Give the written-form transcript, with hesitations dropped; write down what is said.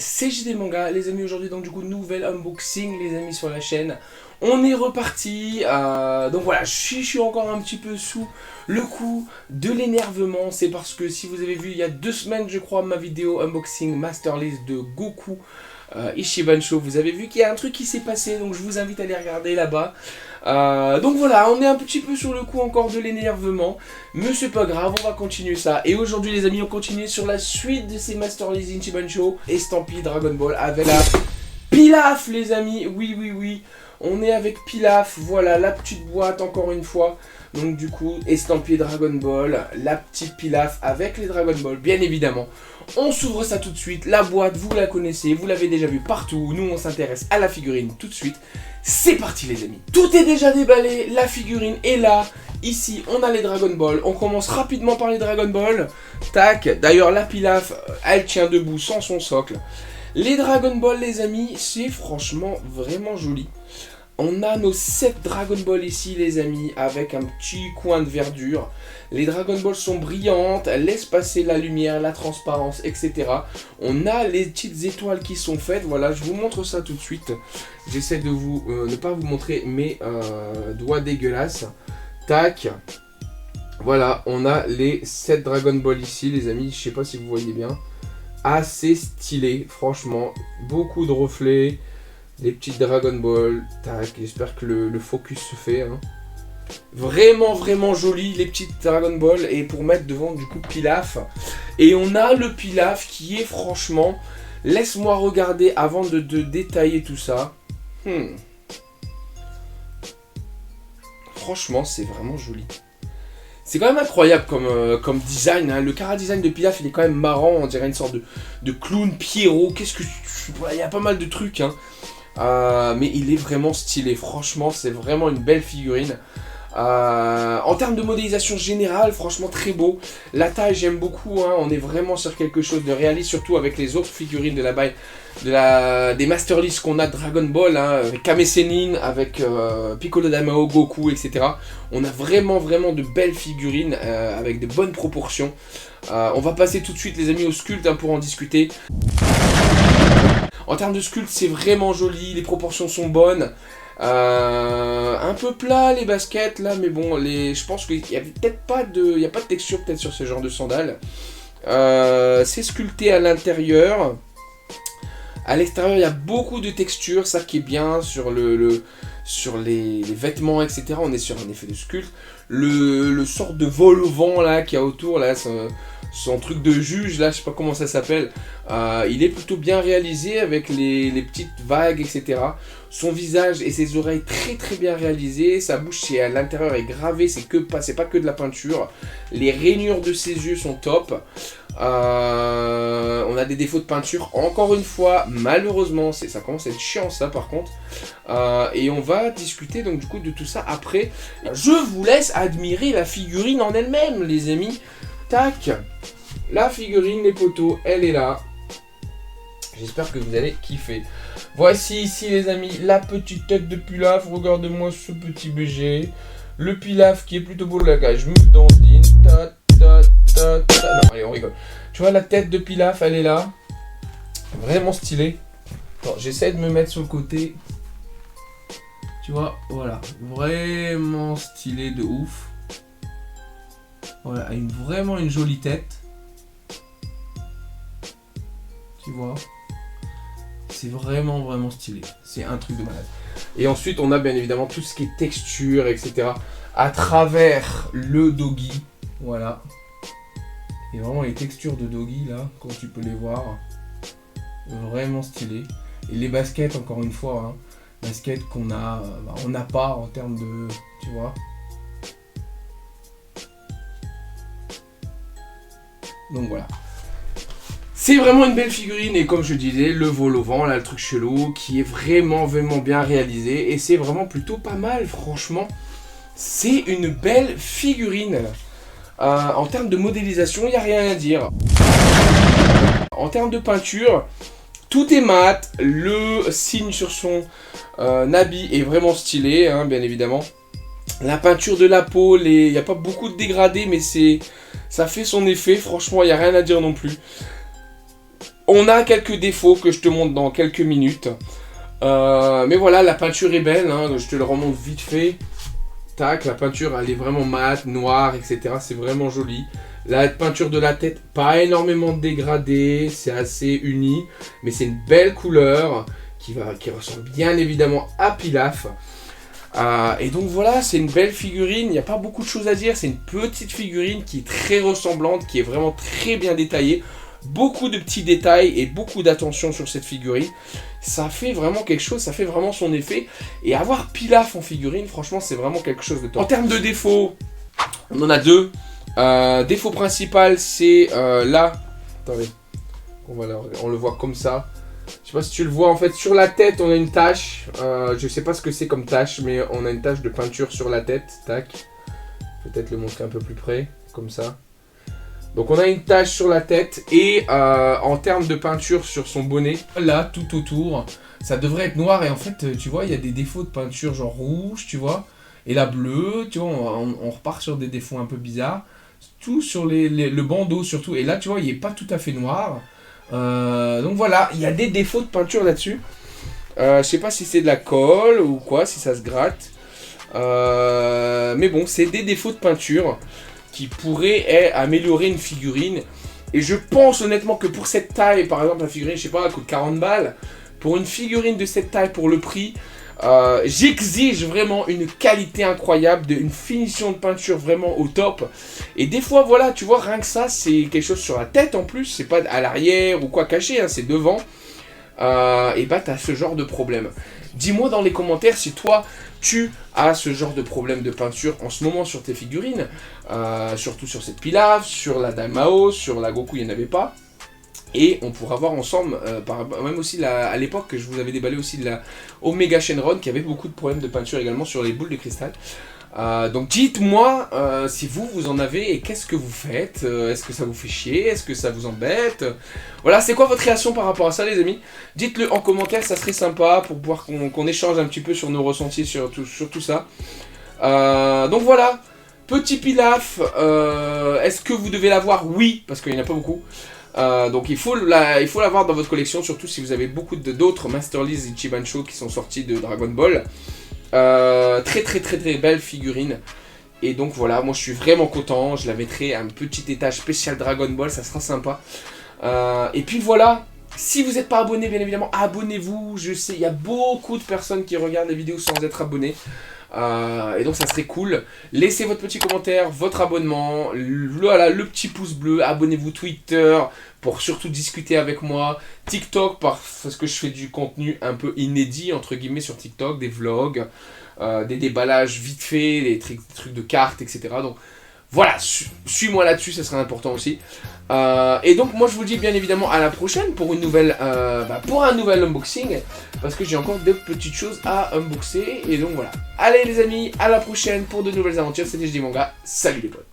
c'est JD Manga, les amis. Aujourd'hui, donc du coup, nouvel unboxing, les amis, sur la chaîne. On est reparti. Donc voilà, je suis encore un petit peu sous le coup de l'énervement. C'est parce que si vous avez vu il y a 2 semaines, je crois, ma vidéo unboxing Master List de Goku Ichiban Show, vous avez vu qu'il y a un truc qui s'est passé. Donc je vous invite à aller regarder là-bas. Donc voilà, on est un petit peu sur le coup encore de l'énervement, mais c'est pas grave, on va continuer ça. Et aujourd'hui les amis, on continue sur la suite de ces Master List Ichiban Show estampillé Dragon Ball avec la Pilaf, les amis. Oui, on est avec Pilaf, voilà la petite boîte encore une fois. Donc du coup, estampillé Dragon Ball, la petite Pilaf avec les Dragon Ball, bien évidemment. On s'ouvre ça tout de suite, la boîte, vous la connaissez, vous l'avez déjà vue partout. Nous, on s'intéresse à la figurine tout de suite. C'est parti les amis. Tout est déjà déballé, la figurine est là. Ici, on a les Dragon Ball. On commence rapidement par les Dragon Ball. Tac, d'ailleurs la Pilaf, elle tient debout sans son socle. Les Dragon Ball les amis, c'est franchement vraiment joli. On a nos 7 Dragon Ball ici les amis, avec un petit coin de verdure. Les Dragon Ball sont brillantes, elles laissent passer la lumière, la transparence, etc. On a les petites étoiles qui sont faites, voilà, je vous montre ça tout de suite. J'essaie de vous ne pas vous montrer mes doigts dégueulasses. Tac. Voilà, on a les 7 Dragon Ball ici les amis, je sais pas si vous voyez bien. Assez stylé, franchement, beaucoup de reflets. Les petites Dragon Ball, tac, j'espère que le focus se fait. Hein. Vraiment joli les petites Dragon Ball. Et pour mettre devant du coup Pilaf. Et on a le Pilaf qui est franchement... Laisse-moi regarder avant de détailler tout ça. Franchement c'est vraiment joli. C'est quand même incroyable comme design. Hein. Le chara design de Pilaf il est quand même marrant. On dirait une sorte de clown Pierrot. Qu'est-ce que... Il y a pas mal de trucs. Hein. Mais il est vraiment stylé, franchement c'est vraiment une belle figurine. En termes de modélisation générale, franchement très beau. La taille j'aime beaucoup, hein. On est vraiment sur quelque chose de réaliste, surtout avec les autres figurines des Master List qu'on a de Dragon Ball, hein, avec Kame Sennin, avec Piccolo Damao, Goku, etc. On a vraiment de belles figurines avec de bonnes proportions. On va passer tout de suite les amis au sculpte hein, pour en discuter. En termes de sculpte, c'est vraiment joli, les proportions sont bonnes. Un peu plat les baskets là, mais bon, je pense qu'il n'y a peut-être pas de texture peut-être sur ce genre de sandales. C'est sculpté à l'intérieur. À l'extérieur, il y a beaucoup de texture, ça qui est bien sur sur les vêtements, etc. On est sur un effet de sculpte. Le sort de vol au vent là qu'il y a autour là, son truc de juge là, je sais pas comment ça s'appelle. Il est plutôt bien réalisé avec les petites vagues, etc. Son visage et ses oreilles très bien réalisées. Sa bouche à l'intérieur est gravée, c'est pas que de la peinture. Les rainures de ses yeux sont top. On a des défauts de peinture, encore une fois, malheureusement, ça commence à être chiant ça par contre. Et on va discuter donc du coup de tout ça après. Je vous laisse admirer la figurine en elle-même les amis. Tac, la figurine, les poteaux, elle est là. J'espère que vous allez kiffer. Voici ici les amis la petite tête de Pilaf. Regardez-moi ce petit BG. Le Pilaf qui est plutôt beau là, je me dandine. Non, allez on rigole. Tu vois la tête de Pilaf, elle est là. Vraiment stylé. J'essaie de me mettre sur le côté. Tu vois, voilà. Vraiment stylé de ouf. Voilà, vraiment une jolie tête. Tu vois. C'est vraiment stylé. C'est un truc de malade. Et ensuite, on a bien évidemment tout ce qui est texture, etc. À travers le doggy. Voilà. Et vraiment les textures de doggy, là, comme tu peux les voir. Vraiment stylé. Et les baskets, encore une fois, hein, baskets qu'on a, on n'a pas en termes de... Tu vois. Donc voilà. C'est vraiment une belle figurine et comme je disais, le vol au vent, là, le truc chelou, qui est vraiment bien réalisé. Et c'est vraiment plutôt pas mal, franchement. C'est une belle figurine. En termes de modélisation, il n'y a rien à dire. En termes de peinture, tout est mat. Le signe sur son habit est vraiment stylé, hein, bien évidemment. La peinture de la peau, il n'y a pas beaucoup de dégradés, mais ça fait son effet. Franchement, il n'y a rien à dire non plus. On a quelques défauts que je te montre dans quelques minutes. Mais voilà, la peinture est belle, hein, je te le remonte vite fait. Tac, la peinture elle est vraiment mate, noire, etc. C'est vraiment joli. La peinture de la tête, pas énormément dégradée, c'est assez uni. Mais c'est une belle couleur qui ressemble bien évidemment à Pilaf. Et donc voilà, c'est une belle figurine, il n'y a pas beaucoup de choses à dire. C'est une petite figurine qui est très ressemblante, qui est vraiment très bien détaillée. Beaucoup de petits détails et beaucoup d'attention sur cette figurine. Ça fait vraiment quelque chose, ça fait vraiment son effet. Et avoir Pilaf en figurine, franchement, c'est vraiment quelque chose de top. En termes de défauts, on en a deux. Défaut principal, c'est là. Attendez, on le voit comme ça. Je sais pas si tu le vois, en fait, sur la tête, on a une tache. Je sais pas ce que c'est comme tache, mais on a une tache de peinture sur la tête. Tac. Peut-être le montrer un peu plus près, comme ça. Donc on a une tache sur la tête et en termes de peinture sur son bonnet, là tout autour, ça devrait être noir et en fait tu vois il y a des défauts de peinture genre rouge tu vois, et la bleue, tu vois on repart sur des défauts un peu bizarres, tout sur le bandeau surtout, et là tu vois il n'est pas tout à fait noir, donc voilà, il y a des défauts de peinture là-dessus, je sais pas si c'est de la colle ou quoi, si ça se gratte, mais bon c'est des défauts de peinture qui pourrait améliorer une figurine. Et je pense honnêtement que pour cette taille, par exemple la figurine, je sais pas, elle coûte 40 balles. Pour une figurine de cette taille, pour le prix, j'exige vraiment une qualité incroyable, une finition de peinture vraiment au top. Et des fois, voilà, tu vois, rien que ça, c'est quelque chose sur la tête en plus, c'est pas à l'arrière ou quoi caché, hein, c'est devant. Et bah t'as ce genre de problème. Dis-moi dans les commentaires si toi tu as ce genre de problème de peinture en ce moment sur tes figurines, surtout sur cette Pilaf, sur la Dalmao, sur la Goku il n'y en avait pas. Et on pourra voir ensemble, même aussi à l'époque que je vous avais déballé aussi de la Omega Shenron qui avait beaucoup de problèmes de peinture également sur les boules de cristal. Donc dites-moi si vous en avez et qu'est-ce que vous faites, est-ce que ça vous fait chier, est-ce que ça vous embête, voilà, c'est quoi votre réaction par rapport à ça les amis, dites-le en commentaire, ça serait sympa pour pouvoir qu'on échange un petit peu sur nos ressentis sur tout ça. Donc voilà, petit Pilaf, est-ce que vous devez l'avoir? Oui, parce qu'il n'y en a pas beaucoup. Donc il faut l'avoir dans votre collection, surtout si vous avez beaucoup d'autres Master League Ichiban Show qui sont sortis de Dragon Ball. Très belle figurine. Et donc voilà, moi je suis vraiment content. Je la mettrai à un petit étage spécial Dragon Ball, ça sera sympa. Et puis voilà, si vous n'êtes pas abonné, bien évidemment, abonnez-vous. Je sais, il y a beaucoup de personnes qui regardent les vidéos sans être abonnés. Et donc ça serait cool. Laissez votre petit commentaire, votre abonnement, voilà, le petit pouce bleu, abonnez-vous Twitter pour surtout discuter avec moi, TikTok parce que je fais du contenu un peu inédit entre guillemets sur TikTok, des vlogs, des déballages vite fait, des trucs de cartes, etc. Donc voilà, suis-moi là-dessus, ça serait important aussi. Et donc moi je vous dis bien évidemment à la prochaine pour pour un nouvel unboxing, parce que j'ai encore des petites choses à unboxer. Et donc voilà, allez les amis, à la prochaine pour de nouvelles aventures. C'était JDManga, salut les potes.